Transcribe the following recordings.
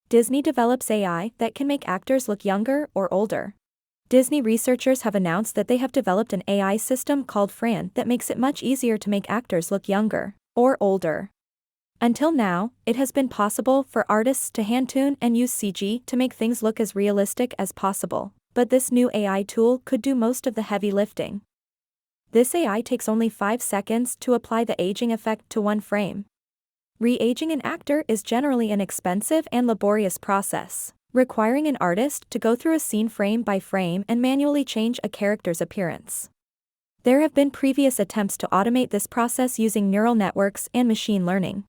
Disney develops AI that can make actors look younger or older. Disney researchers have announced that they have developed an AI system called FRAN that makes it much easier to make actors look younger or older. Until now, it has been possible for artists to hand-tune and use CG to make things look as realistic as possible, but this new AI tool could do most of the heavy lifting. This AI takes only 5 seconds to apply the aging effect to one frame. Re-aging an actor is generally an expensive and laborious process, requiring an artist to go through a scene frame by frame and manually change a character's appearance. There have been previous attempts to automate this process using neural networks and machine learning.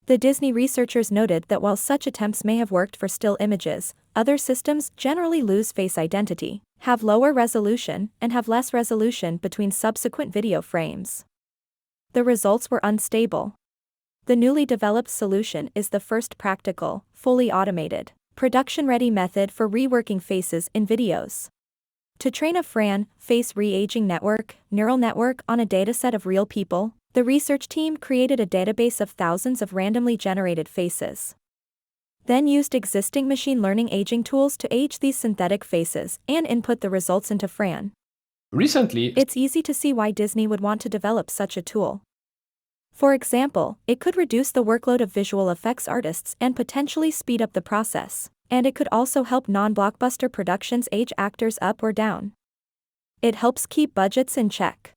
The Disney researchers noted that while such attempts may have worked for still images, other systems generally lose face identity, have lower resolution, and have less resolution between subsequent video frames. The results were unstable. The newly developed solution is the first practical, fully automated, production-ready method for reworking faces in videos. To train a FRAN, face re-aging neural network on a dataset of real people, the research team created a database of thousands of randomly generated faces. Then used existing machine learning aging tools to age these synthetic faces and input the results into FRAN. Recently, It's easy to see why Disney would want to develop such a tool. For example, it could reduce the workload of visual effects artists and potentially speed up the process, and it could also help non-blockbuster productions age actors up or down. It helps keep budgets in check.